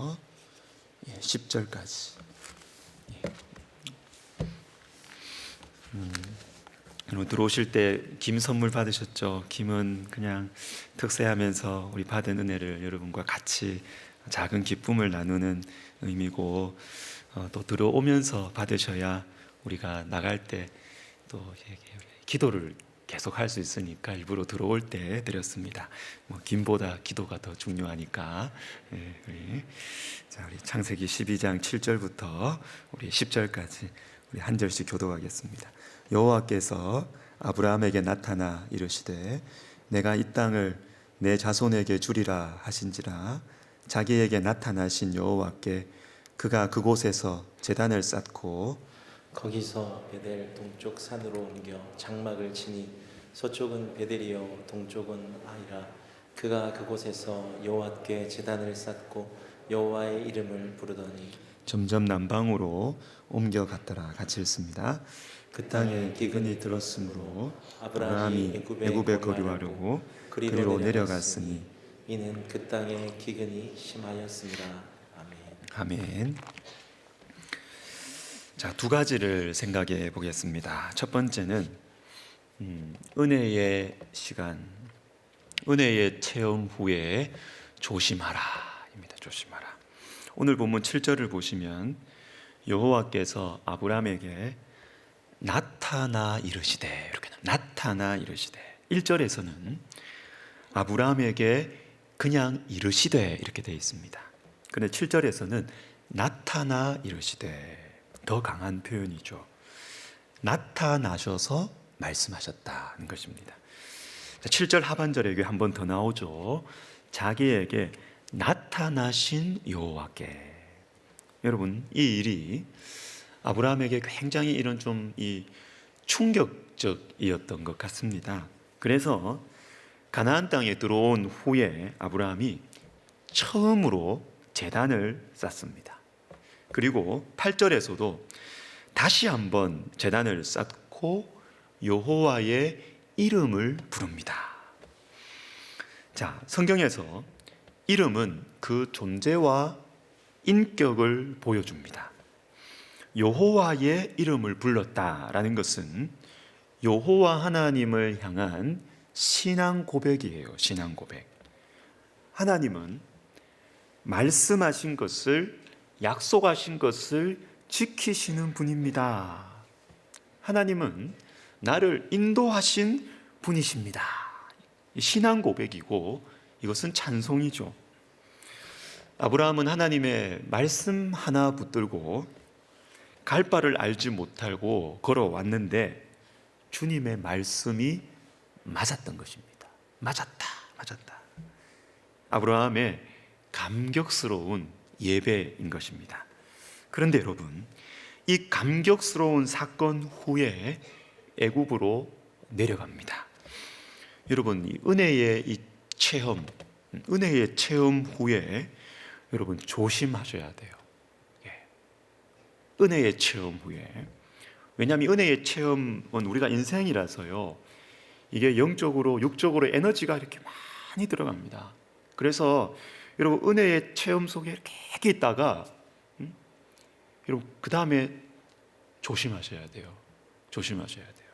1절부터 10절까지. 여러분 들어오실 때 김 선물 받으셨죠? 김은 그냥 특세하면서 우리 받은 은혜를 여러분과 같이 작은 기쁨을 나누는 의미고, 또 들어오면서 받으셔야 우리가 나갈 때 또 기도를 계속 할 수 있으니까 일부러 들어올 때 드렸습니다. 김보다 기도가 더 중요하니까. 자, 우리 창세기 12장 7절부터 우리 10절까지 우리 한 절씩 교독하겠습니다. 여호와께서 아브라함에게 나타나 이르시되 내가 이 땅을 내 자손에게 주리라 하신지라. 자기에게 나타나신 여호와께 그가 그곳에서 제단을 쌓고 거기서 베델 동쪽 산으로 옮겨 장막을 치니 서쪽은 베델이요 동쪽은 아이라. 그가 그곳에서 여호와께 제단을 쌓고 여호와의 이름을 부르더니 점점 남방으로 옮겨갔더라. 같이 읽습니다. 그 땅에 기근이 들었으므로 아브라함이 애굽에 거류하려고 그리로 내려갔으니 이는 그 땅에 기근이 심하였습니다. 아멘. 아멘. 자, 두 가지를 생각해 보겠습니다. 첫 번째는 은혜의 시간, 은혜의 체험 후에 조심하라입니다. 조심하라. 오늘 본문 7절을 보시면 여호와께서 아브라함에게 나타나 이르시되, 이렇게 나타나 이르시되, 1절에서는 아브라함에게 그냥 이르시되 이렇게 되어 있습니다. 그런데 7절에서는 나타나 이르시되, 더 강한 표현이죠. 나타나셔서 말씀하셨다는 것입니다. 7절 하반절에 한 번 더 나오죠. 자기에게 나타나신 여호와께. 여러분, 이 일이 아브라함에게 굉장히 이런 좀 충격적이었던 것 같습니다. 그래서 가나안 땅에 들어온 후에 아브라함이 처음으로 제단을 쌓습니다. 그리고 8절에서도 다시 한번 제단을 쌓고 여호와의 이름을 부릅니다. 자, 성경에서 이름은 그 존재와 인격을 보여줍니다. 여호와의 이름을 불렀다라는 것은 여호와 하나님을 향한 신앙 고백이에요. 신앙 고백. 하나님은 말씀하신 것을, 약속하신 것을 지키시는 분입니다. 하나님은 나를 인도하신 분이십니다. 신앙 고백이고 이것은 찬송이죠. 아브라함은 하나님의 말씀 하나 붙들고 갈 바를 알지 못하고 걸어왔는데 주님의 말씀이 맞았던 것입니다. 맞았다. 아브라함의 감격스러운 예배인 것입니다. 그런데 여러분, 이 감격스러운 사건 후에 애굽으로 내려갑니다. 여러분, 이 은혜의 체험 후에 여러분 조심하셔야 돼요. 은혜의 체험 후에. 왜냐하면 은혜의 체험은 우리가 인생이라서요, 이게 영적으로 육적으로 에너지가 이렇게 많이 들어갑니다. 그래서 여러분 은혜의 체험 속에 이렇게 있다가 여러분 그 다음에 조심하셔야 돼요. 조심하셔야 돼요.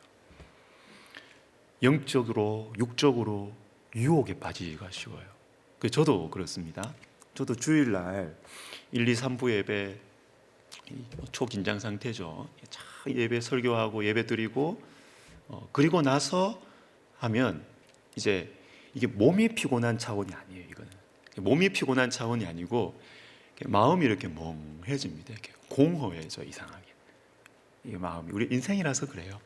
영적으로 육적으로 유혹에 빠지기가 쉬워요. 저도 그렇습니다. 저도 주일날 1, 2, 3부 예배 초긴장 상태죠. 예배 설교하고 예배 드리고 그리고 나서 하면 이제 이게 몸이 피곤한 차원이 아니에요. 이거는 몸이 피곤한 차원이 아니고 마음이 이렇게 멍해집니다. 이렇게 공허해져. 이상하게 이 마음이, 우리 인생이라서 그래요.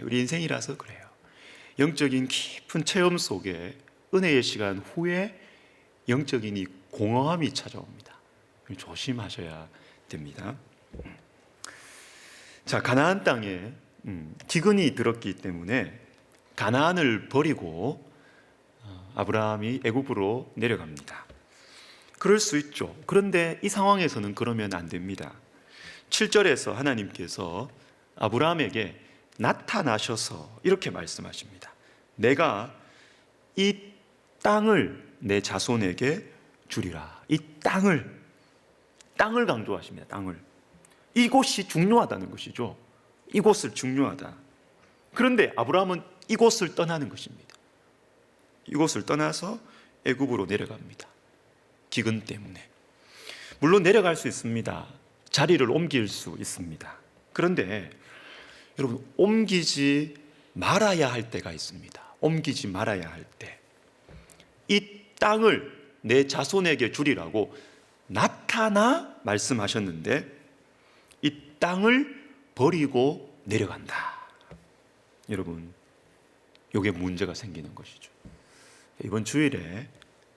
우리 인생이라서 그래요. 영적인 깊은 체험 속에 은혜의 시간 후에 영적인 이 공허함이 찾아옵니다. 조심하셔야 됩니다. 자, 가나안 땅에 기근이 들었기 때문에 가나안을 버리고 아브라함이 애굽으로 내려갑니다. 그럴 수 있죠. 그런데 이 상황에서는 그러면 안 됩니다. 7절에서 하나님께서 아브라함에게 나타나셔서 이렇게 말씀하십니다. 내가 이 땅을 내 자손에게 주리라. 이 땅을 땅을 강조하십니다. 땅을. 이곳이 중요하다는 것이죠. 이곳을 중요하다. 그런데 아브라함은 이곳을 떠나는 것입니다. 이곳을 떠나서 애굽으로 내려갑니다. 기근 때문에. 물론 내려갈 수 있습니다. 자리를 옮길 수 있습니다. 그런데 여러분, 옮기지 말아야 할 때가 있습니다. 옮기지 말아야 할 때. 이 땅을 내 자손에게 주리라고 나타나 말씀하셨는데 이 땅을 버리고 내려간다. 여러분, 이게 문제가 생기는 것이죠. 이번 주일에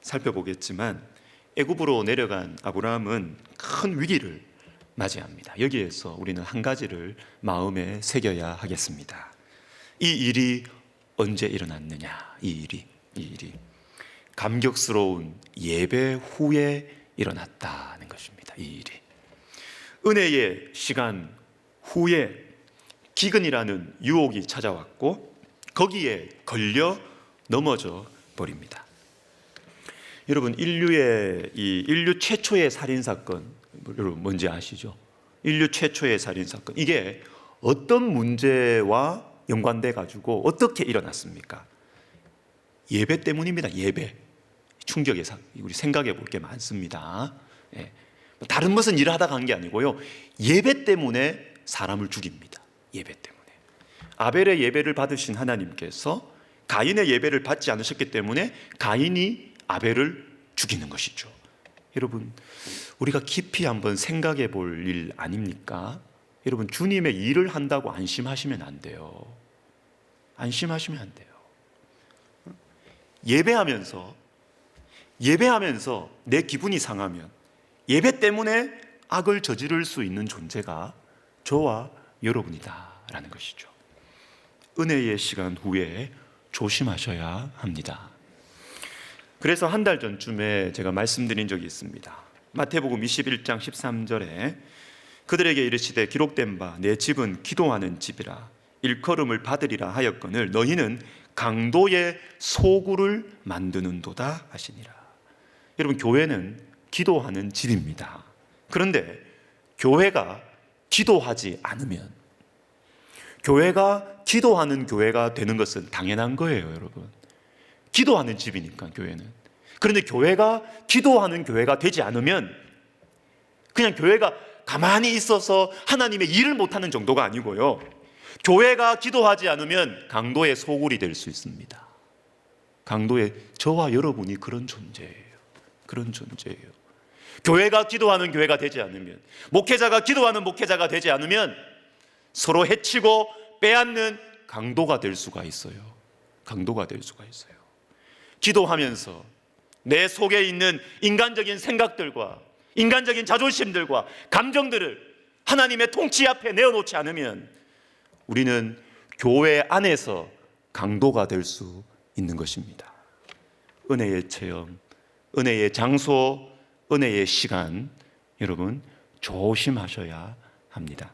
살펴보겠지만 애굽으로 내려간 아브라함은 큰 위기를 맞이합니다. 여기에서 우리는 한 가지를 마음에 새겨야 하겠습니다. 이 일이 언제 일어났느냐? 이 일이 감격스러운 예배 후에 일어났다는 것입니다. 이 일이 은혜의 시간 후에 기근이라는 유혹이 찾아왔고 거기에 걸려 넘어져 버립니다. 여러분, 인류 최초의 살인 사건, 여러분 뭔지 아시죠? 인류 최초의 살인 사건, 이게 어떤 문제와 연관돼 가지고 어떻게 일어났습니까? 예배 때문입니다. 예배. 충격의 우리 생각해 볼 게 많습니다. 예. 다른 무슨 일을 하다가 한 게 아니고요. 예배 때문에 사람을 죽입니다. 예배 때문에. 아벨의 예배를 받으신 하나님께서 가인의 예배를 받지 않으셨기 때문에 가인이 아벨을 죽이는 것이죠. 여러분, 우리가 깊이 한번 생각해 볼 일 아닙니까? 여러분, 주님의 일을 한다고 안심하시면 안 돼요. 안심하시면 안 돼요. 예배하면서 내 기분이 상하면 예배 때문에 악을 저지를 수 있는 존재가 저와 여러분이다라는 것이죠. 은혜의 시간 후에 조심하셔야 합니다. 그래서 한 달 전쯤에 제가 말씀드린 적이 있습니다. 마태복음 21장 13절에 그들에게 이르시되 기록된 바 내 집은 기도하는 집이라 일컬음을 받으리라 하였거늘 너희는 강도의 소굴을 만드는도다 하시니라. 여러분, 교회는 기도하는 집입니다. 그런데 교회가 기도하지 않으면, 교회가 기도하는 교회가 되는 것은 당연한 거예요, 여러분. 기도하는 집이니까 교회는. 그런데 교회가 기도하는 교회가 되지 않으면 그냥 교회가 가만히 있어서 하나님의 일을 못하는 정도가 아니고요, 교회가 기도하지 않으면 강도의 소굴이 될 수 있습니다. 강도의, 저와 여러분이 그런 존재예요. 그런 존재예요. 교회가 기도하는 교회가 되지 않으면, 목회자가 기도하는 목회자가 되지 않으면 서로 해치고 빼앗는 강도가 될 수가 있어요. 강도가 될 수가 있어요. 기도하면서 내 속에 있는 인간적인 생각들과 인간적인 자존심들과 감정들을 하나님의 통치 앞에 내어놓지 않으면 우리는 교회 안에서 강도가 될 수 있는 것입니다. 은혜의 체험, 은혜의 장소, 은혜의 시간, 여러분 조심하셔야 합니다.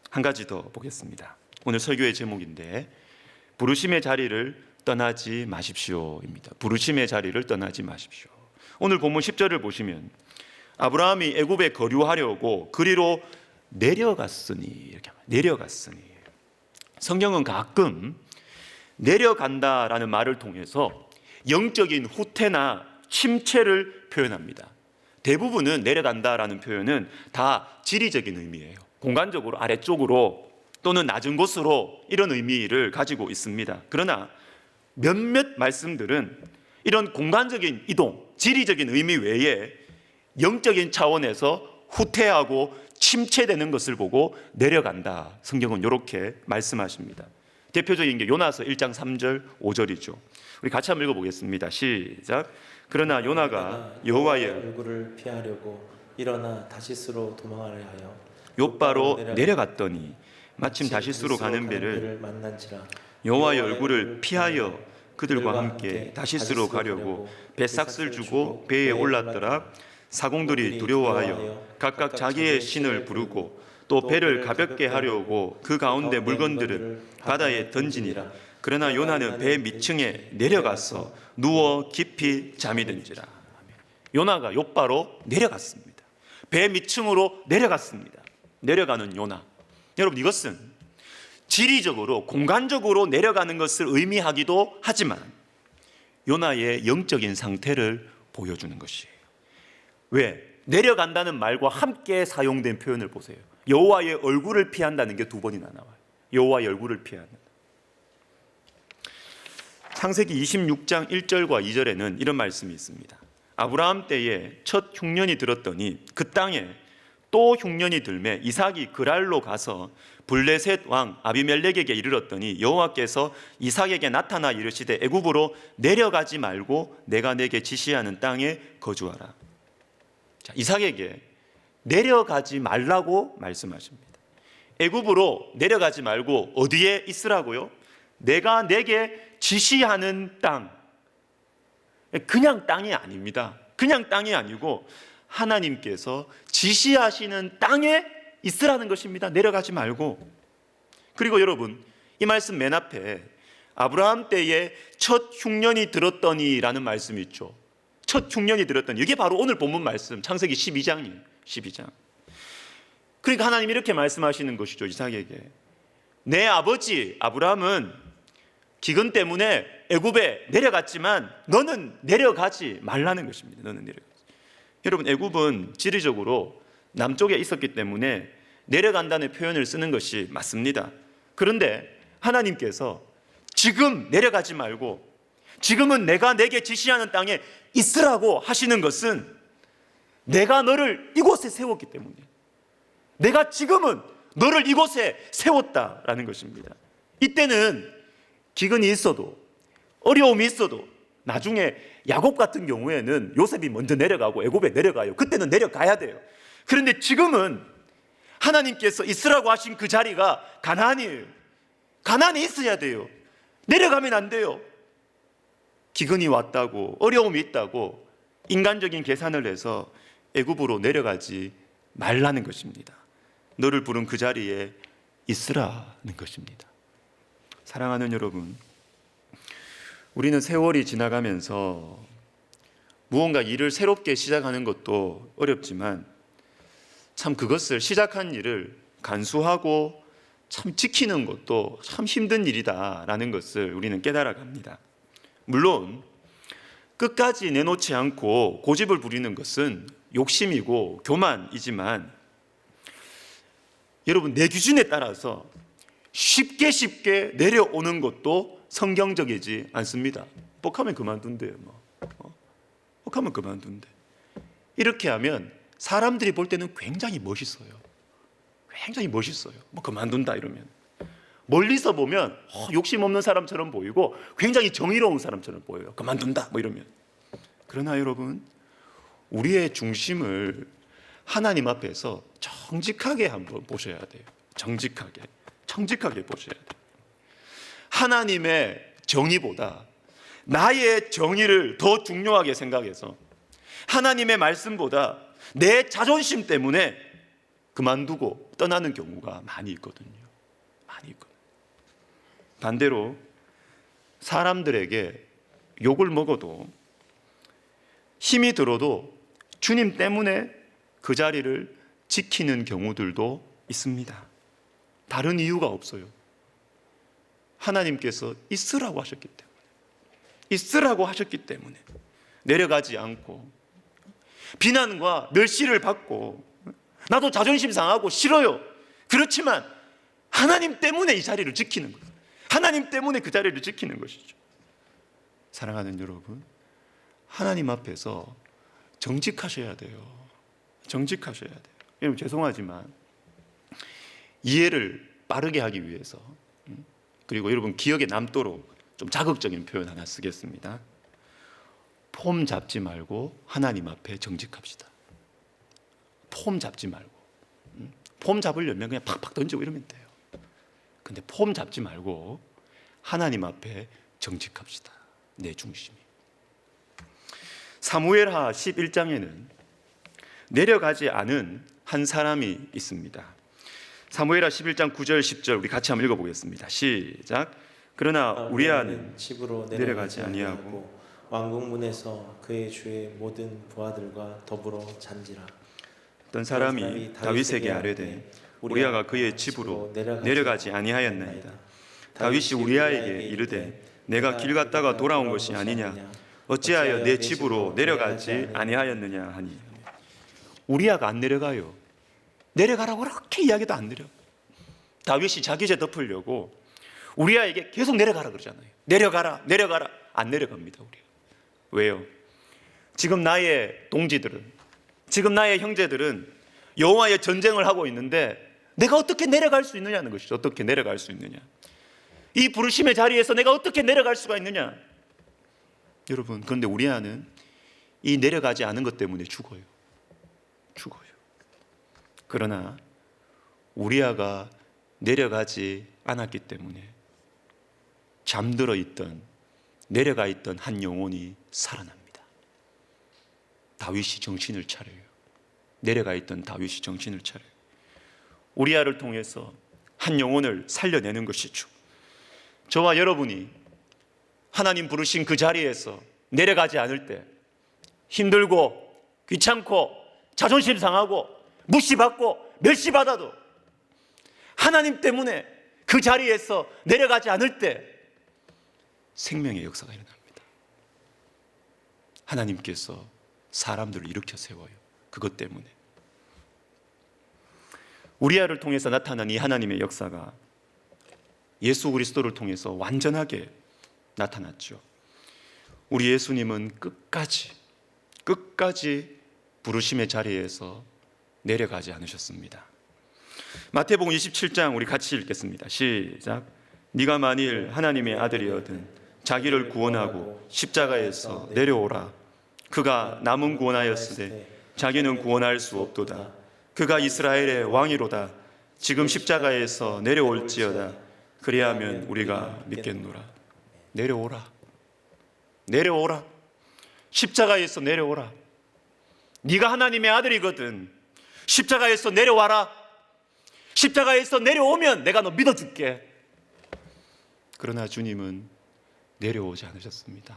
한 가지 더 보겠습니다. 오늘 설교의 제목인데 부르심의 자리를 떠나지 마십시오입니다. 부르심의 자리를 떠나지 마십시오. 오늘 본문 10절을 보시면 아브라함이 애굽에 거류하려고 그리로 내려갔으니, 이렇게 내려갔으니. 성경은 가끔 내려간다라는 말을 통해서 영적인 후퇴나 침체를 표현합니다. 대부분은 내려간다라는 표현은 다 지리적인 의미예요. 공간적으로 아래쪽으로 또는 낮은 곳으로 이런 의미를 가지고 있습니다. 그러나 몇몇 말씀들은 이런 공간적인 이동, 지리적인 의미 외에 영적인 차원에서 후퇴하고 침체되는 것을 보고 내려간다. 성경은 이렇게 말씀하십니다. 대표적인 게 요나서 1장 3절 5절이죠. 우리 같이 한번 읽어보겠습니다. 시작. 그러나 요나가 여호와의 얼굴을 피하려고 일어나 다시스로 도망하려 하여 욥바로 내려갔더니 마침 다시스로 가는 배를 만난지라. 여호와의 얼굴을 피하여 그들과 함께 다시스로 가려고 배삭을 주고 배에 올랐더라. 사공들이 두려워하여 각각 자기의 신을 부르고 또 배를 가볍게 하려고 그 가운데 물건들을 바다에 던지니라. 그러나 요나는 배 밑층에 내려가서 누워 깊이 잠이 든지라. 요나가 욥바로 내려갔습니다. 배 밑층으로 내려갔습니다. 내려가는 요나. 여러분, 이것은 지리적으로 공간적으로 내려가는 것을 의미하기도 하지만 요나의 영적인 상태를 보여주는 것이에요. 왜? 내려간다는 말과 함께 사용된 표현을 보세요. 여호와의 얼굴을 피한다는 게 2번이나 나와요. 여호와의 얼굴을 피하는. 창세기 26장 1절과 2절에는 이런 말씀이 있습니다. 아브라함 때에 첫 흉년이 들었더니 그 땅에 또 흉년이 들매 이삭이 그랄로 가서 블레셋 왕 아비멜렉에게 이르렀더니 여호와께서 이삭에게 나타나 이르시되 애굽으로 내려가지 말고 내가 내게 지시하는 땅에 거주하라. 자, 이삭에게 내려가지 말라고 말씀하십니다. 애굽으로 내려가지 말고 어디에 있으라고요? 내가 내게 지시하는 땅. 그냥 땅이 아닙니다. 그냥 땅이 아니고 하나님께서 지시하시는 땅에 있으라는 것입니다. 내려가지 말고. 그리고 여러분, 이 말씀 맨 앞에 아브라함 때에 첫 흉년이 들었더니라는 말씀이 있죠. 첫 흉년이 들었더니, 이게 바로 오늘 본문 말씀 창세기 12장이에요. 12장. 그러니까 하나님이 이렇게 말씀하시는 것이죠. 이삭에게 내 아버지 아브라함은 기근 때문에 애굽에 내려갔지만 너는 내려가지 말라는 것입니다. 너는 내려가지. 여러분, 애굽은 지리적으로 남쪽에 있었기 때문에 내려간다는 표현을 쓰는 것이 맞습니다. 그런데 하나님께서 지금 내려가지 말고 지금은 내가 내게 지시하는 땅에 있으라고 하시는 것은 내가 너를 이곳에 세웠기 때문에, 내가 지금은 너를 이곳에 세웠다라는 것입니다. 이때는 기근이 있어도 어려움이 있어도 나중에 야곱 같은 경우에는 요셉이 먼저 내려가고 애굽에 내려가요. 그때는 내려가야 돼요. 그런데 지금은 하나님께서 있으라고 하신 그 자리가 가나안이에요. 가나안에 있어야 돼요. 내려가면 안 돼요. 기근이 왔다고, 어려움이 있다고 인간적인 계산을 해서 애굽으로 내려가지 말라는 것입니다. 너를 부른 그 자리에 있으라는 것입니다. 사랑하는 여러분, 우리는 세월이 지나가면서 무언가 일을 새롭게 시작하는 것도 어렵지만 참 그것을 시작한 일을 간수하고 참 지키는 것도 참 힘든 일이다라는 것을 우리는 깨달아갑니다. 물론 끝까지 내놓지 않고 고집을 부리는 것은 욕심이고 교만이지만 여러분, 내 기준에 따라서 쉽게 내려오는 것도 성경적이지 않습니다. 뻑하면 그만둔대요. 뻑하면 그만둔대. 이렇게 하면 사람들이 볼 때는 굉장히 멋있어요. 굉장히 멋있어요. 그만둔다 이러면. 멀리서 보면 욕심 없는 사람처럼 보이고 굉장히 정의로운 사람처럼 보여요. 그만둔다 이러면. 그러나 여러분, 우리의 중심을 하나님 앞에서 정직하게 한번 보셔야 돼요. 정직하게 보셔야 돼요. 하나님의 정의보다 나의 정의를 더 중요하게 생각해서 하나님의 말씀보다 내 자존심 때문에 그만두고 떠나는 경우가 많이 있거든요. 반대로 사람들에게 욕을 먹어도 힘이 들어도 주님 때문에 그 자리를 지키는 경우들도 있습니다. 다른 이유가 없어요. 하나님께서 있으라고 하셨기 때문에 내려가지 않고 비난과 멸시를 받고 나도 자존심 상하고 싫어요. 그렇지만 하나님 때문에 이 자리를 지키는 거예요. 하나님 때문에 그 자리를 지키는 것이죠. 사랑하는 여러분, 하나님 앞에서 정직하셔야 돼요. 여러분, 죄송하지만 이해를 빠르게 하기 위해서, 그리고 여러분 기억에 남도록 좀 자극적인 표현 하나 쓰겠습니다. 폼 잡지 말고 하나님 앞에 정직합시다. 폼 잡지 말고. 폼 잡으려면 그냥 팍팍 던지고 이러면 돼요. 근데 폼 잡지 말고 하나님 앞에 정직합시다. 내 중심이. 사무엘하 11장에는 내려가지 않은 한 사람이 있습니다. 사무엘하 11장 9절 10절 우리 같이 한번 읽어보겠습니다. 시작. 그러나 우리아는 집으로 내려가지 아니하고 왕궁문에서 그의 주의 모든 부하들과 더불어 잔지라. 어떤 사람이 다윗에게 아뢰되 우리아가 그의 집으로 내려가지 아니하였나이다. 다윗이 우리아에게 이르되 내가 길 갔다가 돌아온 것이 아니냐, 어찌하여 내 집으로 내려가지 아니하였느냐 하니. 우리아가 안 내려가요. 내려가라고 그렇게 이야기도 안 드려. 다윗이 자기 죄 덮으려고 우리아에게 계속 내려가라 그러잖아요. 내려가라, 내려가라. 안 내려갑니다. 우리가. 왜요? 지금 나의 동지들은, 지금 나의 형제들은 여호와의 전쟁을 하고 있는데 내가 어떻게 내려갈 수 있느냐는 것이죠. 어떻게 내려갈 수 있느냐. 이 부르심의 자리에서 내가 어떻게 내려갈 수가 있느냐. 여러분, 그런데 우리아는 이 내려가지 않은 것 때문에 죽어요. 그러나 우리아가 내려가지 않았기 때문에 잠들어 있던, 내려가 있던 한 영혼이 살아납니다. 다윗이 정신을 차려요. 내려가 있던 다윗이 정신을 차려요. 우리아를 통해서 한 영혼을 살려내는 것이죠. 저와 여러분이 하나님 부르신 그 자리에서 내려가지 않을 때 힘들고 귀찮고 자존심 상하고 무시받고 멸시받아도 하나님 때문에 그 자리에서 내려가지 않을 때 생명의 역사가 일어납니다. 하나님께서 사람들을 일으켜 세워요. 그것 때문에. 우리아를 통해서 나타난 이 하나님의 역사가 예수 그리스도를 통해서 완전하게 나타났죠. 우리 예수님은 끝까지 부르심의 자리에서 내려가지 않으셨습니다. 마태복음 27장 우리 같이 읽겠습니다. 시작. 네가 만일 하나님의 아들이거든 자기를 구원하고 십자가에서 내려오라. 그가 남은 구원하였으되 자기는 구원할 수 없도다. 그가 이스라엘의 왕이로다. 지금 십자가에서 내려올지어다. 그리하면 우리가 믿겠노라. 내려오라. 내려오라. 십자가에서 내려오라. 네가 하나님의 아들이거든 십자가에서 내려와라. 십자가에서 내려오면 내가 너 믿어줄게. 그러나 주님은 내려오지 않으셨습니다.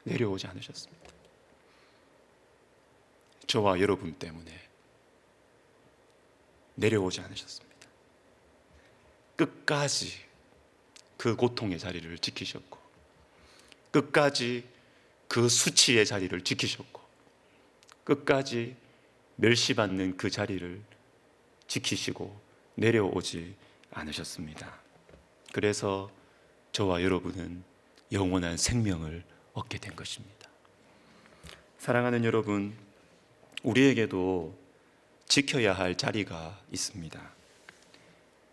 내려오지 않으셨습니다. 저와 여러분 때문에 내려오지 않으셨습니다. 끝까지 그 고통의 자리를 지키셨고, 끝까지 그 수치의 자리를 지키셨고, 끝까지 멸시받는 그 자리를 지키시고 내려오지 않으셨습니다. 그래서 저와 여러분은 영원한 생명을 얻게 된 것입니다. 사랑하는 여러분, 우리에게도 지켜야 할 자리가 있습니다.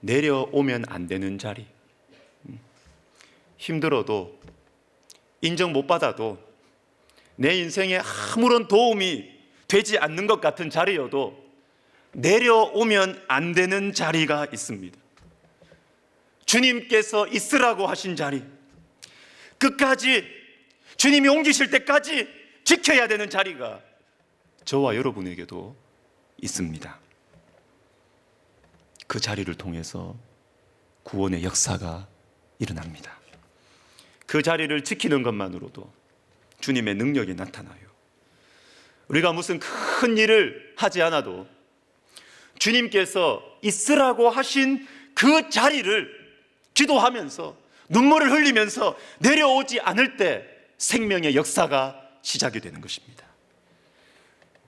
내려오면 안 되는 자리. 힘들어도 인정 못 받아도 내 인생에 아무런 도움이 되지 않는 것 같은 자리여도 내려오면 안 되는 자리가 있습니다. 주님께서 있으라고 하신 자리, 끝까지 주님이 옮기실 때까지 지켜야 되는 자리가 저와 여러분에게도 있습니다. 그 자리를 통해서 구원의 역사가 일어납니다. 그 자리를 지키는 것만으로도 주님의 능력이 나타나요. 우리가 무슨 큰 일을 하지 않아도 주님께서 있으라고 하신 그 자리를 기도하면서 눈물을 흘리면서 내려오지 않을 때 생명의 역사가 시작이 되는 것입니다.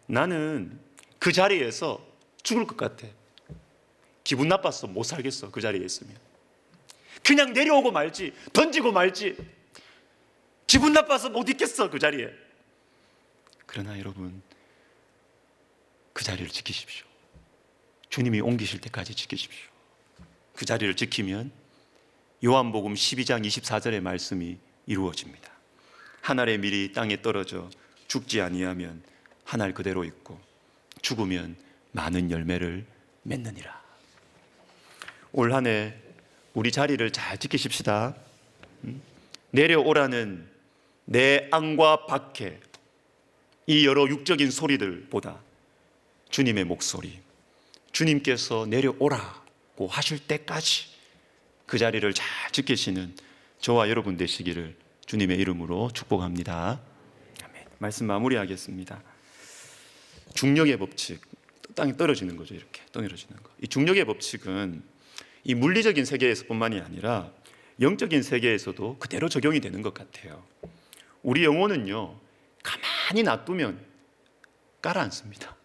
나는 그 자리에서 죽을 것 같아. 기분 나빠서 못 살겠어. 그 자리에 있으면 그냥 내려오고 말지, 던지고 말지. 기분 나빠서 못 있겠어. 그 자리에. 그러나 여러분, 그 자리를 지키십시오. 주님이 옮기실 때까지 지키십시오. 그 자리를 지키면 요한복음 12장 24절의 말씀이 이루어집니다. 한 알의 밀이 땅에 떨어져 죽지 아니하면 한 알 그대로 있고 죽으면 많은 열매를 맺느니라. 올 한 해 우리 자리를 잘 지키십시다. 내려오라는 내 안과 밖에 이 여러 육적인 소리들보다 주님의 목소리, 주님께서 내려오라고 하실 때까지 그 자리를 잘 지키시는 저와 여러분 되시기를 주님의 이름으로 축복합니다. 아멘. 말씀 마무리하겠습니다. 중력의 법칙, 땅이 떨어지는 거죠. 이렇게 떨어지는 거. 이 중력의 법칙은 이 물리적인 세계에서뿐만이 아니라 영적인 세계에서도 그대로 적용이 되는 것 같아요. 우리 영혼은요, 가만히 놔두면 가라앉습니다.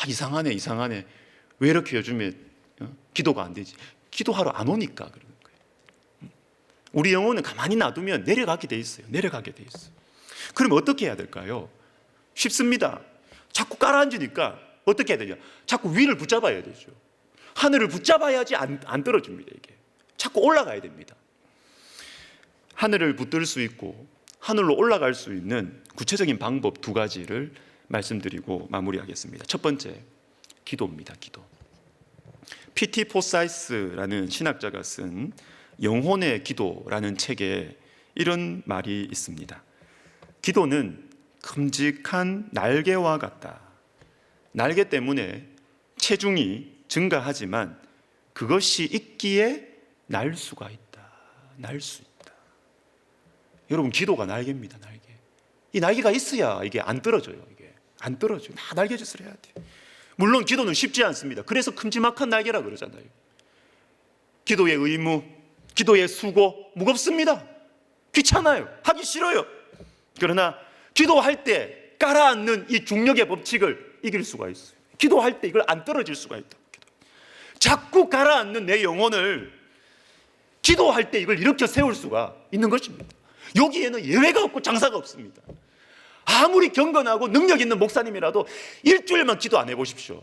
이상하네. 왜 이렇게 요즘에 기도가 안 되지? 기도하러 안 오니까 그러는 거예요. 우리 영혼은 가만히 놔두면 내려가게 돼 있어요. 그럼 어떻게 해야 될까요? 쉽습니다. 자꾸 가라앉으니까 어떻게 해야 되냐? 자꾸 위를 붙잡아야 되죠. 하늘을 붙잡아야지 안 떨어집니다. 이게 자꾸 올라가야 됩니다. 하늘을 붙들 수 있고 하늘로 올라갈 수 있는 구체적인 방법 2가지를 말씀드리고 마무리하겠습니다. 첫 번째, 기도입니다. 기도. P.T. 포사이스라는 신학자가 쓴 영혼의 기도라는 책에 이런 말이 있습니다. 기도는 큼직한 날개와 같다. 날개 때문에 체중이 증가하지만 그것이 있기에 날 수가 있다. 날 수 있다. 여러분, 기도가 날개입니다. 날개. 이 날개가 있어야 이게 안 떨어져요. 이게 안 떨어져요. 다 날개짓을 해야 돼요. 물론 기도는 쉽지 않습니다. 그래서 큼지막한 날개라 그러잖아요. 기도의 의무, 기도의 수고 무겁습니다. 귀찮아요. 하기 싫어요. 그러나 기도할 때 깔아앉는 이 중력의 법칙을 이길 수가 있어요. 기도할 때 이걸 안 떨어질 수가 있다. 자꾸 가라앉는 내 영혼을 기도할 때 이걸 일으켜 세울 수가 있는 것입니다. 여기에는 예외가 없고 장사가 없습니다. 아무리 경건하고 능력 있는 목사님이라도 일주일만 기도 안 해보십시오.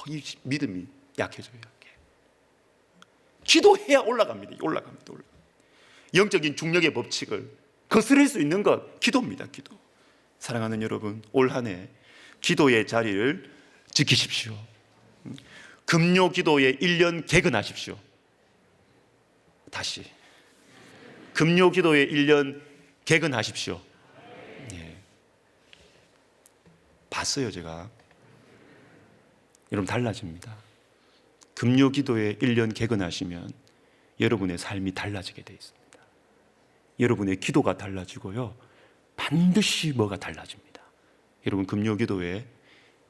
이 믿음이 약해져요. 기도해야 올라갑니다. 올라갑니다. 영적인 중력의 법칙을 거스릴 수 있는 것, 기도입니다. 기도. 사랑하는 여러분, 올 한 해 기도의 자리를 지키십시오. 금요 기도에 1년 개근하십시오. 다시 금요 기도에 1년 개근하십시오. 예. 봤어요, 제가. 여러분, 달라집니다. 금요 기도에 1년 개근하시면 여러분의 삶이 달라지게 되어 있습니다. 여러분의 기도가 달라지고요, 반드시 뭐가 달라집니다. 여러분, 금요 기도에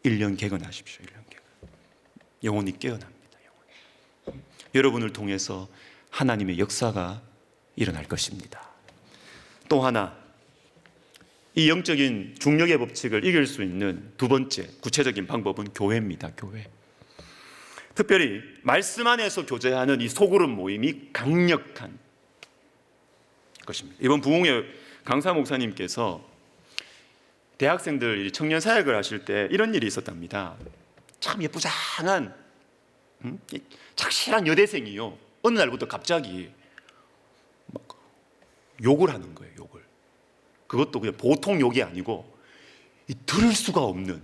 1년 개근하십시오. 1년 개근. 영혼이 깨어납니다. 여러분을 통해서 하나님의 역사가 일어날 것입니다. 또 하나, 이 영적인 중력의 법칙을 이길 수 있는 2번째 구체적인 방법은 교회입니다. 교회. 특별히 말씀 안에서 교제하는 이 소그룹 모임이 강력한 것입니다. 이번 부흥회 강사 목사님께서 대학생들 청년 사역을 하실 때 이런 일이 있었답니다. 참 예쁘장한 착실한 여대생이요, 어느 날부터 갑자기 막 욕을 하는 거예요. 욕을. 그것도 그냥 보통 욕이 아니고 들을 수가 없는,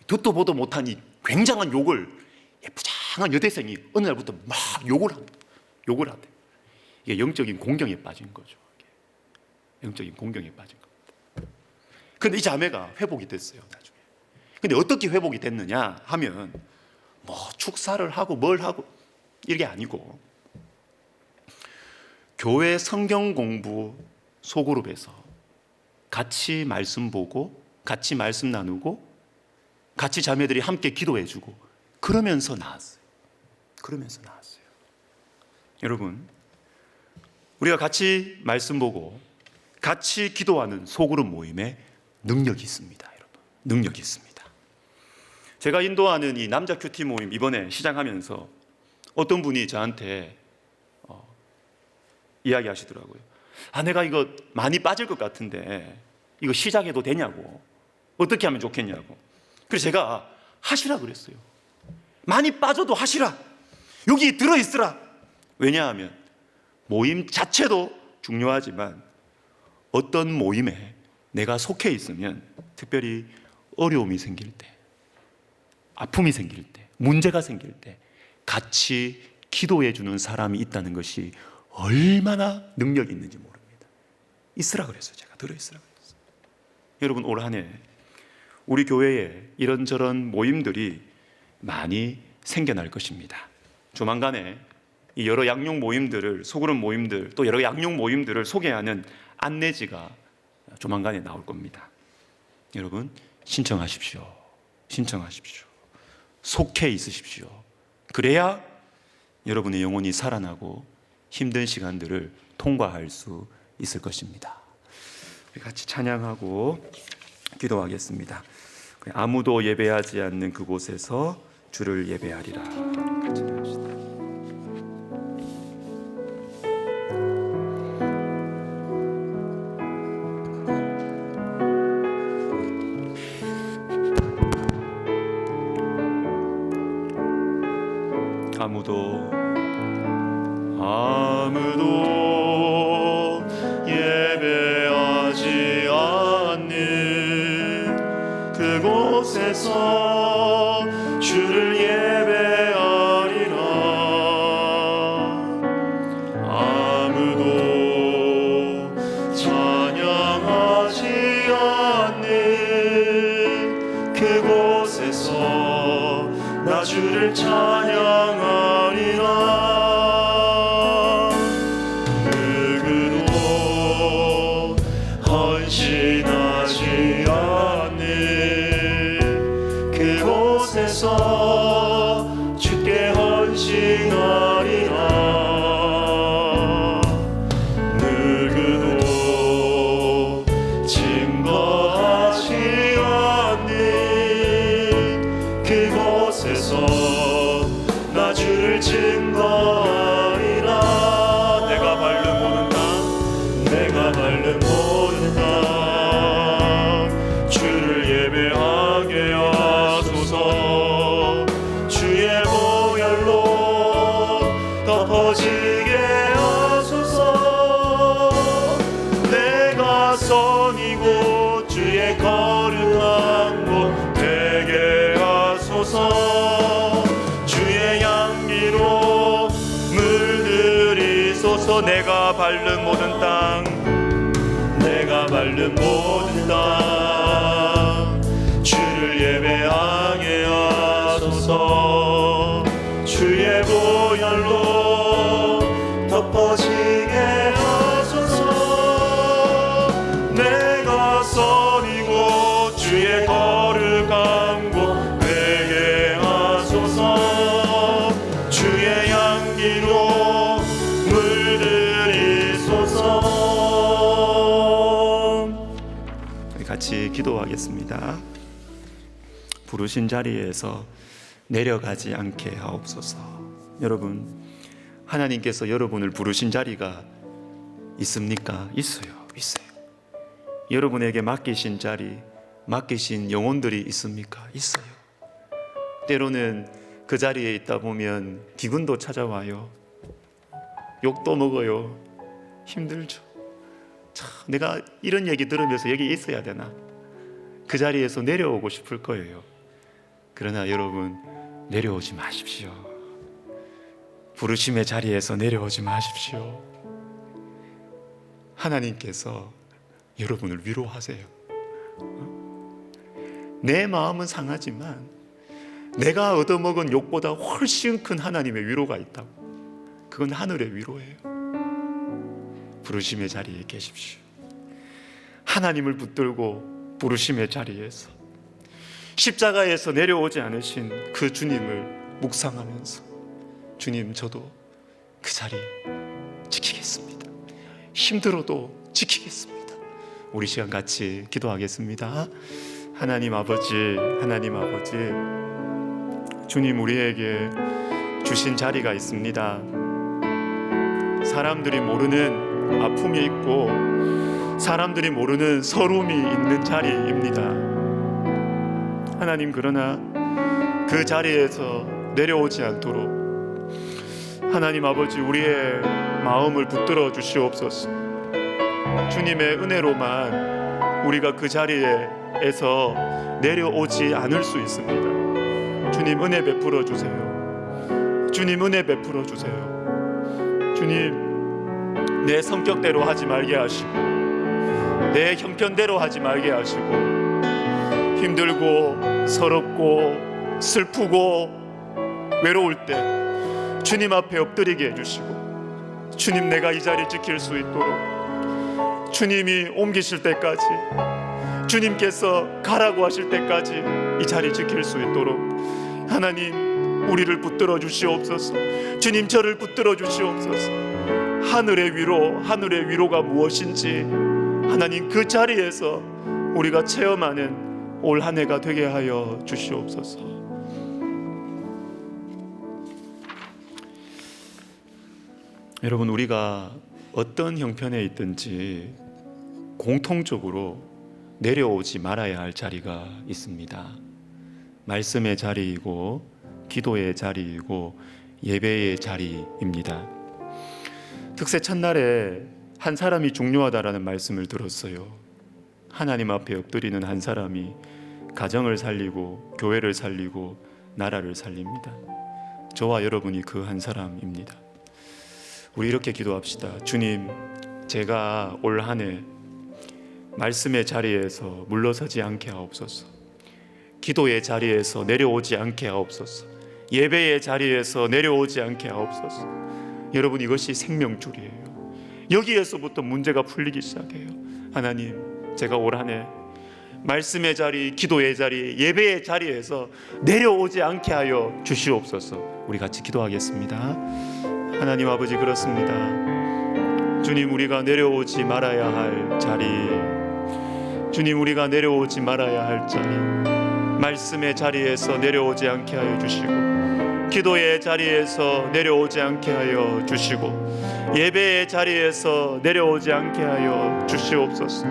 듣도 보도 못한 이 굉장한 욕을 예쁘장한 여대생이 어느 날부터 막 욕을 하대. 이게 영적인 공경에 빠진 거죠. 영적인 공경에 빠진 겁니다. 그런데 이 자매가 회복이 됐어요, 나중에. 근데 어떻게 회복이 됐느냐 하면 뭐 축사를 하고 뭘 하고 이게 아니고, 교회 성경 공부 소그룹에서 같이 말씀 보고 같이 말씀 나누고 같이 자매들이 함께 기도해주고 그러면서 나았어요. 여러분, 우리가 같이 말씀 보고 같이 기도하는 소그룹 모임에 능력이 있습니다. 여러분, 능력이 있습니다. 제가 인도하는 이 남자 큐티 모임 이번에 시작하면서 어떤 분이 저한테 이야기하시더라고요. 내가 이거 많이 빠질 것 같은데 이거 시작해도 되냐고, 어떻게 하면 좋겠냐고. 그래서 제가 하시라 그랬어요. 많이 빠져도 하시라. 여기 들어있으라. 왜냐하면 모임 자체도 중요하지만 어떤 모임에 내가 속해 있으면, 특별히 어려움이 생길 때, 아픔이 생길 때, 문제가 생길 때 같이 기도해 주는 사람이 있다는 것이 얼마나 능력이 있는지 모릅니다. 있으라 그랬어요. 제가 들어있으라 그랬어요. 여러분, 올 한 해 우리 교회에 이런저런 모임들이 많이 생겨날 것입니다. 조만간에 이 여러 양육 모임들을, 소그룹 모임들, 또 여러 양육 모임들을 소개하는 안내지가 조만간에 나올 겁니다. 여러분 신청하십시오. 신청하십시오. 속해 있으십시오. 그래야 여러분의 영혼이 살아나고 힘든 시간들을 통과할 수 있을 것입니다. 우리 같이 찬양하고 기도하겠습니다. 아무도 예배하지 않는 그곳에서 주를 예배하리라. 같이 합시다. 아무도 예배하지 않는 그곳에서 주를 예배하리라. 아무도 찬양하지 않는 그곳에서 나 주를 찬양하리라. 헌신하지 않는 그곳에서 주께 헌신하리라. 누구도 증거하지 않는 그곳에서 나 주를 증거하리라. 내가 밟는 모든 땅, 내가 밟는 모든 땅 주를 예배하게 하소서. 주의 보혈로 덮어지게 하소서. 내가 선이고 주의 거룩한 곳 되게 하소서. 주의 향기로 물들이소서. 내가 밟는 모든 땅, 내가 밟는 모든 땅 주를 예배하게 하소서. 주의 보혈로 덮어지게 하소서. 내가 선이고 주의 거룩한 곳 되게 하소서. 주의 향기로 물들이소서. 같이 기도하겠습니다. 부르신 자리에서 내려가지 않게 하옵소서. 여러분, 하나님께서 여러분을 부르신 자리가 있습니까? 있어요. 여러분에게 맡기신 자리, 맡기신 영혼들이 있습니까? 있어요. 때로는 그 자리에 있다 보면 기근도 찾아와요. 욕도 먹어요. 힘들죠. 내가 이런 얘기 들으면서 여기 있어야 되나? 그 자리에서 내려오고 싶을 거예요. 그러나 여러분, 내려오지 마십시오. 부르심의 자리에서 내려오지 마십시오. 하나님께서 여러분을 위로하세요. 내 마음은 상하지만 내가 얻어먹은 욕보다 훨씬 큰 하나님의 위로가 있다고. 그건 하늘의 위로예요. 부르심의 자리에 계십시오. 하나님을 붙들고 부르심의 자리에서 십자가에서 내려오지 않으신 그 주님을 묵상하면서, 주님, 저도 그 자리 지키겠습니다. 힘들어도 지키겠습니다. 우리 시간 같이 기도하겠습니다. 하나님 아버지, 주님, 우리에게 주신 자리가 있습니다. 사람들이 모르는 아픔이 있고 사람들이 모르는 서름이 있는 자리입니다. 하나님, 그러나 그 자리에서 내려오지 않도록 하나님 아버지, 우리의 마음을 붙들어 주시옵소서. 주님의 은혜로만 우리가 그 자리에서 내려오지 않을 수 있습니다. 주님, 은혜 베풀어 주세요. 주님, 은혜 베풀어 주세요. 주님, 내 성격대로 하지 말게 하시고 내 형편대로 하지 말게 하시고, 힘들고 서럽고 슬프고 외로울 때 주님 앞에 엎드리게 해주시고, 주님, 내가 이 자리 지킬 수 있도록 주님이 옮기실 때까지, 주님께서 가라고 하실 때까지 이 자리 지킬 수 있도록 하나님 우리를 붙들어 주시옵소서. 주님 저를 붙들어 주시옵소서. 하늘의 위로가 무엇인지 하나님 그 자리에서 우리가 체험하는 올 한 해가 되게 하여 주시옵소서. 여러분, 우리가 어떤 형편에 있든지 공통적으로 내려오지 말아야 할 자리가 있습니다. 말씀의 자리이고 기도의 자리이고 예배의 자리입니다. 특세 첫날에 한 사람이 중요하다라는 말씀을 들었어요. 하나님 앞에 엎드리는 한 사람이 가정을 살리고 교회를 살리고 나라를 살립니다. 저와 여러분이 그 한 사람입니다. 우리 이렇게 기도합시다. 주님, 제가 올 한 해 말씀의 자리에서 물러서지 않게 하옵소서. 기도의 자리에서 내려오지 않게 하옵소서. 예배의 자리에서 내려오지 않게 하옵소서. 여러분, 이것이 생명줄이에요. 여기에서부터 문제가 풀리기 시작해요. 하나님, 제가 올 한 해 말씀의 자리, 기도의 자리, 예배의 자리에서 내려오지 않게 하여 주시옵소서. 우리 같이 기도하겠습니다. 하나님 아버지, 그렇습니다. 주님, 우리가 내려오지 말아야 할 자리, 주님, 우리가 내려오지 말아야 할 자리, 말씀의 자리에서 내려오지 않게 하여 주시고, 기도의 자리에서 내려오지 않게 하여 주시고, 예배의 자리에서 내려오지 않게 하여 주시옵소서.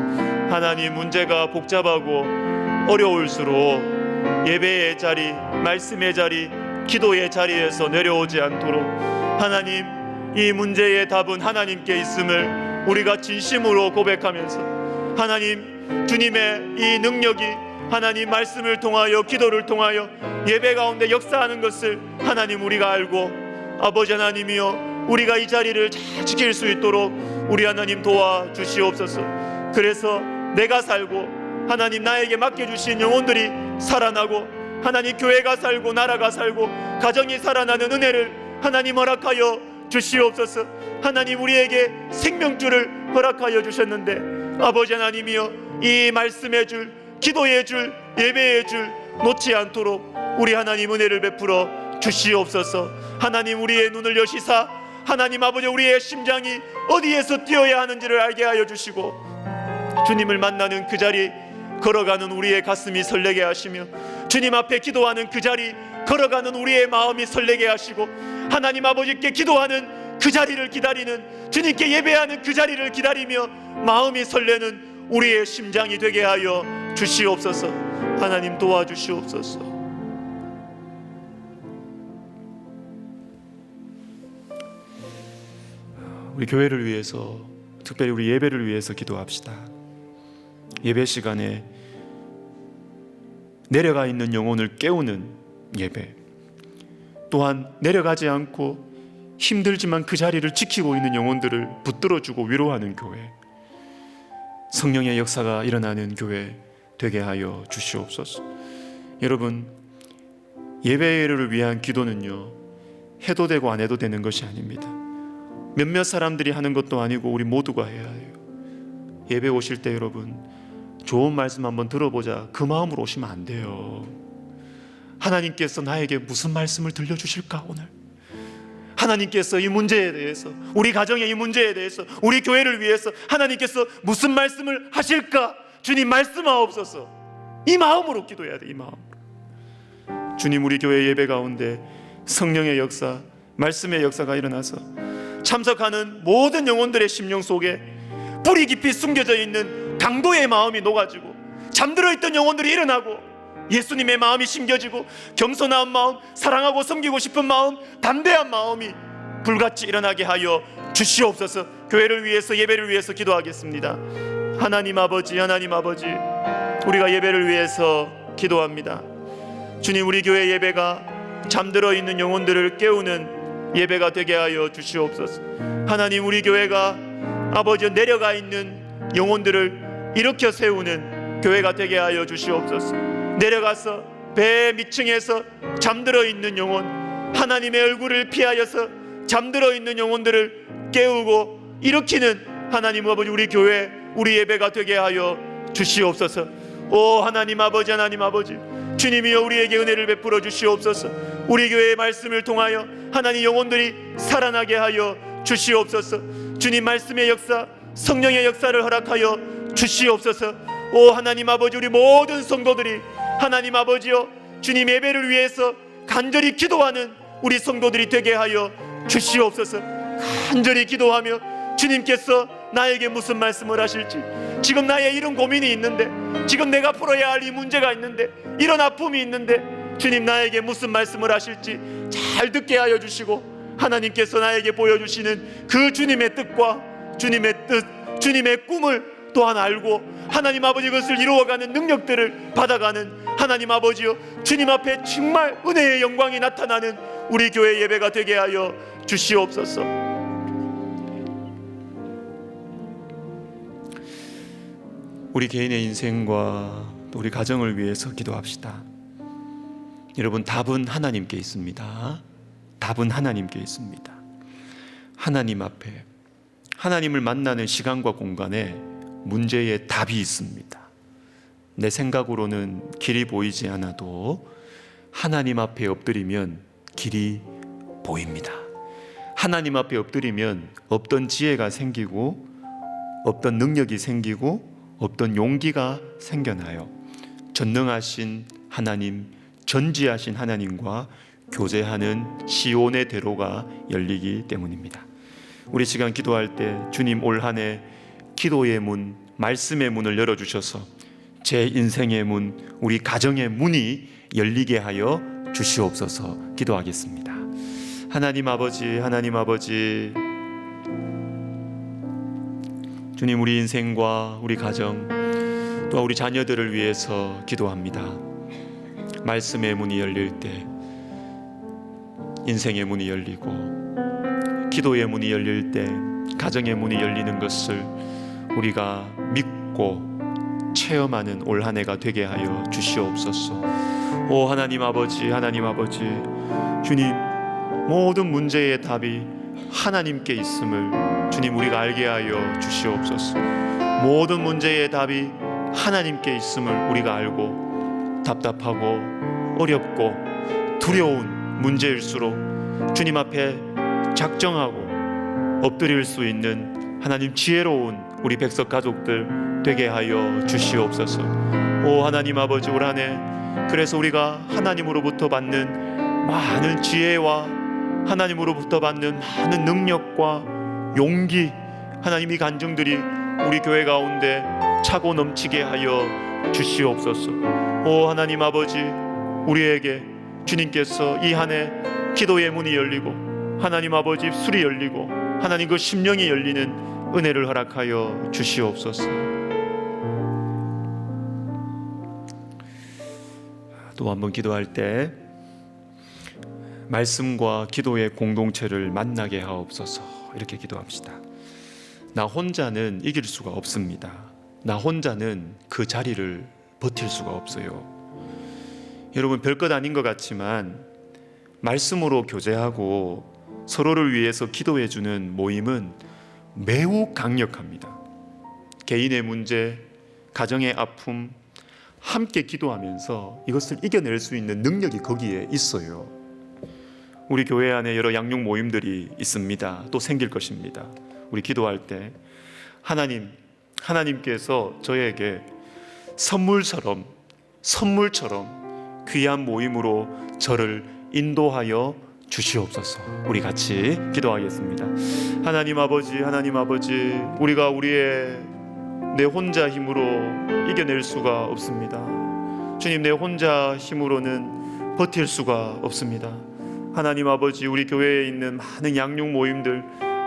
하나님, 문제가 복잡하고 어려울수록 예배의 자리, 말씀의 자리, 기도의 자리에서 내려오지 않도록 하나님, 이 문제의 답은 하나님께 있음을 우리가 진심으로 고백하면서 하나님, 주님의 이 능력이 하나님 말씀을 통하여 기도를 통하여 예배 가운데 역사하는 것을 하나님 우리가 알고, 아버지 하나님이여, 우리가 이 자리를 잘 지킬 수 있도록 우리 하나님 도와주시옵소서. 그래서 내가 살고 하나님 나에게 맡겨주신 영혼들이 살아나고, 하나님 교회가 살고 나라가 살고 가정이 살아나는 은혜를 하나님 허락하여 주시옵소서. 하나님, 우리에게 생명줄을 허락하여 주셨는데 아버지 하나님이여, 이 말씀의 줄, 기도의 줄, 예배의 줄 놓지 않도록 우리 하나님 은혜를 베풀어 주시옵소서. 하나님, 우리의 눈을 여시사 하나님 아버지, 우리의 심장이 어디에서 뛰어야 하는지를 알게 하여 주시고, 주님을 만나는 그 자리 걸어가는 우리의 가슴이 설레게 하시며, 주님 앞에 기도하는 그 자리 걸어가는 우리의 마음이 설레게 하시고, 하나님 아버지께 기도하는 그 자리를 기다리는, 주님께 예배하는 그 자리를 기다리며 마음이 설레는 우리의 심장이 되게 하여 주시옵소서. 하나님, 도와주시옵소서. 우리 교회를 위해서, 특별히 우리 예배를 위해서 기도합시다. 예배 시간에 내려가 있는 영혼을 깨우는 예배, 또한 내려가지 않고 힘들지만 그 자리를 지키고 있는 영혼들을 붙들어주고 위로하는 교회, 성령의 역사가 일어나는 교회 되게 하여 주시옵소서. 여러분, 예배를 위한 기도는요, 해도 되고 안 해도 되는 것이 아닙니다. 몇몇 사람들이 하는 것도 아니고 우리 모두가 해야 해요. 예배 오실 때 여러분, 좋은 말씀 한번 들어보자, 그 마음으로 오시면 안 돼요. 하나님께서 나에게 무슨 말씀을 들려주실까? 오늘 하나님께서 이 문제에 대해서, 우리 가정의 이 문제에 대해서, 우리 교회를 위해서 하나님께서 무슨 말씀을 하실까? 주님, 말씀하옵소서. 이 마음으로 기도해야 돼. 이 마음으로. 주님, 우리 교회 예배 가운데 성령의 역사, 말씀의 역사가 일어나서 참석하는 모든 영혼들의 심령 속에 뿌리 깊이 숨겨져 있는 강도의 마음이 녹아지고, 잠들어 있던 영혼들이 일어나고, 예수님의 마음이 심겨지고, 겸손한 마음, 사랑하고 섬기고 싶은 마음, 담대한 마음이 불같이 일어나게 하여 주시옵소서. 교회를 위해서, 예배를 위해서 기도하겠습니다. 하나님 아버지, 하나님 아버지, 우리가 예배를 위해서 기도합니다. 주님, 우리 교회 예배가 잠들어 있는 영혼들을 깨우는 예배가 되게 하여 주시옵소서. 하나님, 우리 교회가 아버지 내려가 있는 영혼들을 일으켜 세우는 교회가 되게 하여 주시옵소서. 내려가서 배 밑층에서 잠들어 있는 영혼, 하나님의 얼굴을 피하여서 잠들어 있는 영혼들을 깨우고 일으키는 하나님 아버지, 우리 교회, 우리 예배가 되게 하여 주시옵소서. 오 하나님 아버지, 하나님 아버지, 주님이여 우리에게 은혜를 베풀어 주시옵소서. 우리 교회의 말씀을 통하여 하나님 영혼들이 살아나게 하여 주시옵소서. 주님 말씀의 역사, 성령의 역사를 허락하여 주시옵소서. 오 하나님 아버지, 우리 모든 성도들이 하나님 아버지여 주님 예배를 위해서 간절히 기도하는 우리 성도들이 되게 하여 주시옵소서. 간절히 기도하며 주님께서 나에게 무슨 말씀을 하실지, 지금 나의 이런 고민이 있는데, 지금 내가 풀어야 할 이 문제가 있는데, 이런 아픔이 있는데 주님 나에게 무슨 말씀을 하실지 잘 듣게 하여 주시고, 하나님께서 나에게 보여주시는 그 주님의 뜻과 주님의 뜻, 주님의 꿈을 또한 알고 하나님 아버지 그것을 이루어가는 능력들을 받아가는 하나님 아버지여 주님 앞에 정말 은혜의 영광이 나타나는 우리 교회 예배가 되게 하여 주시옵소서. 우리 개인의 인생과 또 우리 가정을 위해서 기도합시다. 여러분, 답은 하나님께 있습니다. 답은 하나님께 있습니다. 하나님 앞에, 하나님을 만나는 시간과 공간에 문제의 답이 있습니다. 내 생각으로는 길이 보이지 않아도 하나님 앞에 엎드리면 길이 보입니다. 하나님 앞에 엎드리면 없던 지혜가 생기고, 없던 능력이 생기고, 없던 용기가 생겨나요. 전능하신 하나님, 전지하신 하나님과 교제하는 시온의 대로가 열리기 때문입니다. 우리 시간 기도할 때 주님 올 한 해 기도의 문, 말씀의 문을 열어주셔서 제 인생의 문, 우리 가정의 문이 열리게 하여 주시옵소서. 기도하겠습니다. 하나님 아버지, 하나님 아버지, 주님 우리 인생과 우리 가정 또 우리 자녀들을 위해서 기도합니다. 말씀의 문이 열릴 때 인생의 문이 열리고, 기도의 문이 열릴 때 가정의 문이 열리는 것을 우리가 믿고 체험하는 올 한 해가 되게 하여 주시옵소서. 오 하나님 아버지, 하나님 아버지, 주님 모든 문제의 답이 하나님께 있음을 주님 우리가 알게 하여 주시옵소서. 모든 문제의 답이 하나님께 있음을 우리가 알고, 답답하고 어렵고 두려운 문제일수록 주님 앞에 작정하고 엎드릴 수 있는 하나님 지혜로운 우리 백석 가족들 되게 하여 주시옵소서. 오 하나님 아버지, 올 한 해 그래서 우리가 하나님으로부터 받는 많은 지혜와 하나님으로부터 받는 많은 능력과 용기, 하나님 이 간증들이 우리 교회 가운데 차고 넘치게 하여 주시옵소서. 오 하나님 아버지, 우리에게 주님께서 이 한 해 기도의 문이 열리고 하나님 아버지 입술이 열리고 하나님 그 심령이 열리는 은혜를 허락하여 주시옵소서. 또 한 번 기도할 때 말씀과 기도의 공동체를 만나게 하옵소서. 이렇게 기도합시다. 나 혼자는 이길 수가 없습니다. 나 혼자는 그 자리를 버틸 수가 없어요. 여러분, 별것 아닌 것 같지만 말씀으로 교제하고 서로를 위해서 기도해주는 모임은 매우 강력합니다. 개인의 문제, 가정의 아픔, 함께 기도하면서 이것을 이겨낼 수 있는 능력이 거기에 있어요. 우리 교회 안에 여러 양육 모임들이 있습니다. 또 생길 것입니다. 우리 기도할 때 하나님께서 저에게 선물처럼 귀한 모임으로 저를 인도하여 주시옵소서. 우리 같이 기도하겠습니다. 하나님 아버지, 하나님 아버지, 우리가 내 혼자 힘으로 이겨낼 수가 없습니다. 주님, 내 혼자 힘으로는 버틸 수가 없습니다. 하나님 아버지, 우리 교회에 있는 많은 양육 모임들,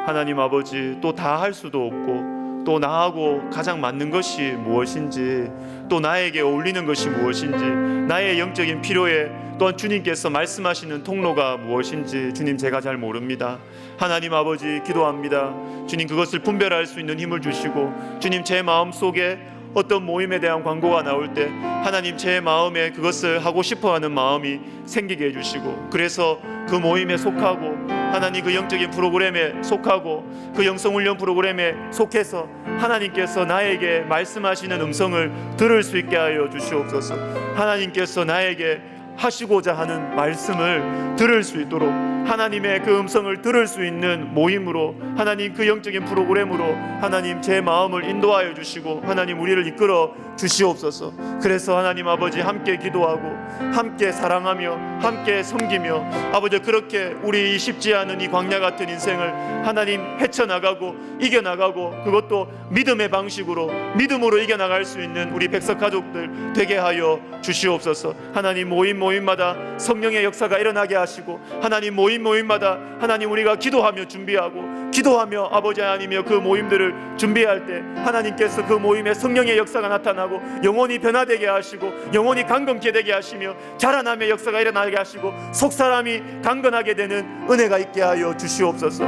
하나님 아버지, 또 다 할 수도 없고, 또 나하고 가장 맞는 것이 무엇인지, 또 나에게 어울리는 것이 무엇인지, 나의 영적인 필요에 또한 주님께서 말씀하시는 통로가 무엇인지 주님, 제가 잘 모릅니다. 하나님 아버지, 기도합니다. 주님, 그것을 분별할 수 있는 힘을 주시고, 주님, 제 마음속에 어떤 모임에 대한 광고가 나올 때 하나님, 제 마음에 그것을 하고 싶어하는 마음이 생기게 해주시고, 그래서 그 모임에 속하고 하나님 그 영적인 프로그램에 속하고 그 영성훈련 프로그램에 속해서 하나님께서 나에게 말씀하시는 음성을 들을 수 있게 하여 주시옵소서. 하나님께서 나에게 하시고자 하는 말씀을 들을 수 있도록 하나님의 그 음성을 들을 수 있는 모임으로, 하나님 그 영적인 프로그램으로 하나님 제 마음을 인도하여 주시고 하나님 우리를 이끌어 주시옵소서. 그래서 하나님 아버지 함께 기도하고 함께 사랑하며 함께 섬기며 아버지 그렇게 우리 쉽지 않은 이 광야 같은 인생을 하나님 헤쳐나가고 이겨나가고 그것도 믿음의 방식으로 믿음으로 이겨나갈 수 있는 우리 백석 가족들 되게 하여 주시옵소서. 하나님 모임마다 성령의 역사가 일어나게 하시고 하나님 모임마다 하나님 우리가 기도하며 준비하고 기도하며 아버지 하나님이여 그 모임들을 준비할 때 하나님께서 그 모임에 성령의 역사가 나타나고 영혼이 변화되게 하시고 영혼이 강건케 되게 하시며 자라남의 역사가 일어나게 하시고 속사람이 강건하게 되는 은혜가 있게 하여 주시옵소서.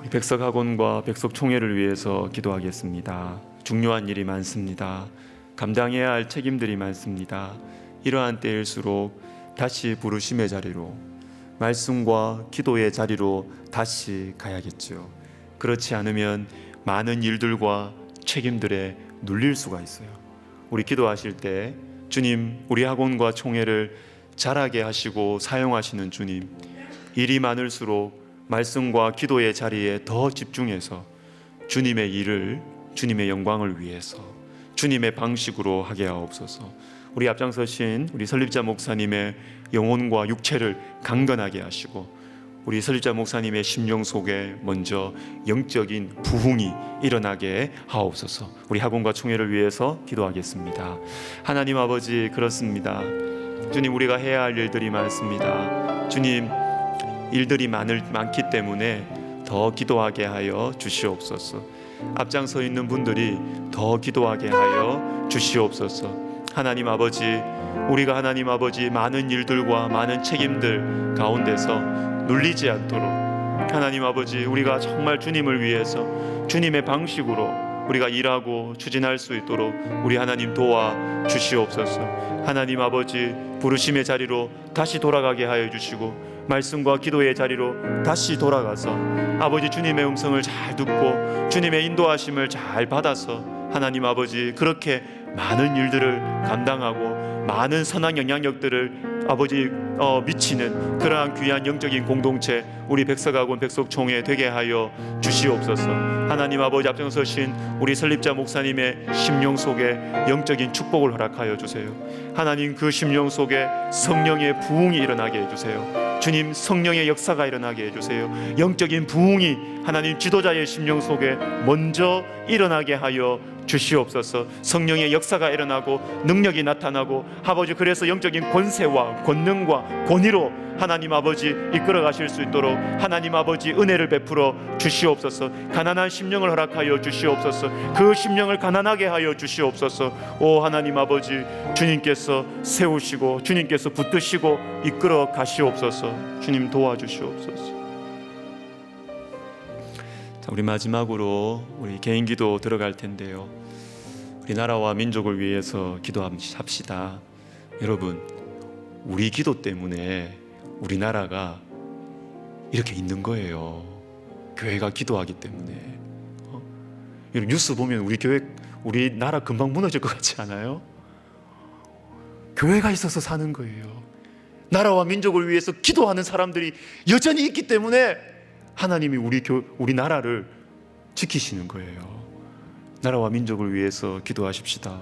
우리 백석학원과 백석총회를 위해서 기도하겠습니다. 중요한 일이 많습니다. 감당해야 할 책임들이 많습니다. 이러한 때일수록 다시 부르심의 자리로, 말씀과 기도의 자리로 다시 가야겠죠. 그렇지 않으면 많은 일들과 책임들에 눌릴 수가 있어요. 우리 기도하실 때 주님, 우리 학원과 총회를 자라게 하시고 사용하시는 주님, 일이 많을수록 말씀과 기도의 자리에 더 집중해서 주님의 일을, 주님의 영광을 위해서 주님의 방식으로 하게 하옵소서. 우리 앞장서신 우리 설립자 목사님의 영혼과 육체를 강건하게 하시고 우리 설립자 목사님의 심령 속에 먼저 영적인 부흥이 일어나게 하옵소서. 우리 학원과 총회를 위해서 기도하겠습니다. 하나님 아버지, 그렇습니다. 주님, 우리가 해야 할 일들이 많습니다. 주님, 일들이 많기 때문에 더 기도하게 하여 주시옵소서. 앞장서 있는 분들이 더 기도하게 하여 주시옵소서. 하나님 아버지, 우리가 하나님 아버지 많은 일들과 많은 책임들 가운데서 눌리지 않도록 하나님 아버지, 우리가 정말 주님을 위해서 주님의 방식으로 우리가 일하고 추진할 수 있도록 우리 하나님 도와 주시옵소서. 하나님 아버지, 부르심의 자리로 다시 돌아가게 하여 주시고 말씀과 기도의 자리로 다시 돌아가서 아버지 주님의 음성을 잘 듣고 주님의 인도하심을 잘 받아서 하나님 아버지 그렇게 많은 일들을 감당하고 많은 선한 영향력들을 아버지 미치는 그러한 귀한 영적인 공동체 우리 백석학원 백석총회 되게 하여 주시옵소서. 하나님 아버지, 앞장서신 우리 설립자 목사님의 심령 속에 영적인 축복을 허락하여 주세요. 하나님 그 심령 속에 성령의 부흥이 일어나게 해주세요. 주님, 성령의 역사가 일어나게 해주세요. 영적인 부흥이 하나님 지도자의 심령 속에 먼저 일어나게 하여 주시옵소서. 성령의 역사가 일어나고 능력이 나타나고 아버지, 그래서 영적인 권세와 권능과 권위로 하나님 아버지 이끌어 가실 수 있도록 하나님 아버지 은혜를 베풀어 주시옵소서. 가난한 심령을 허락하여 주시옵소서. 그 심령을 가난하게 하여 주시옵소서. 오 하나님 아버지, 주님께서 세우시고 주님께서 붙드시고 이끌어 가시옵소서. 주님 도와주시옵소서. 자, 우리 마지막으로 우리 개인 기도 들어갈 텐데요. 우리 나라와 민족을 위해서 기도합시다. 여러분, 우리 기도 때문에 우리나라가 이렇게 있는 거예요. 교회가 기도하기 때문에. 여러분, 뉴스 보면 우리 교회, 우리 나라 금방 무너질 것 같지 않아요? 교회가 있어서 사는 거예요. 나라와 민족을 위해서 기도하는 사람들이 여전히 있기 때문에 하나님이 우리 나라를 지키시는 거예요. 나라와 민족을 위해서 기도하십시다.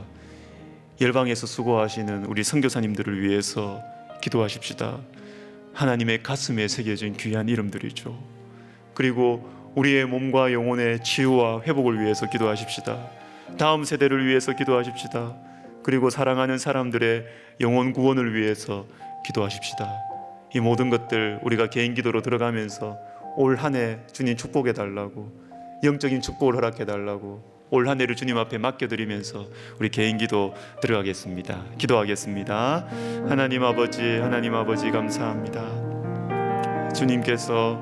열방에서 수고하시는 우리 선교사님들을 위해서 기도하십시다. 하나님의 가슴에 새겨진 귀한 이름들이죠. 그리고 우리의 몸과 영혼의 치유와 회복을 위해서 기도하십시다. 다음 세대를 위해서 기도하십시다. 그리고 사랑하는 사람들의 영혼 구원을 위해서 기도하십시다. 이 모든 것들 우리가 개인 기도로 들어가면서 올 한 해 주님 축복해 달라고, 영적인 축복을 허락해 달라고 올 한 해를 주님 앞에 맡겨드리면서 우리 개인 기도 들어가겠습니다. 기도하겠습니다. 하나님 아버지 감사합니다. 주님께서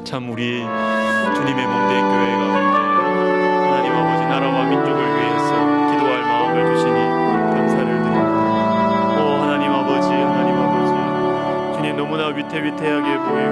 참 우리 주님의 몸된 교회 가운데 하나님 아버지 나라와 민족을 위해서 기도할 마음을 주시니 감사를 드립니다. 오 너무나 위태위태하게 보이고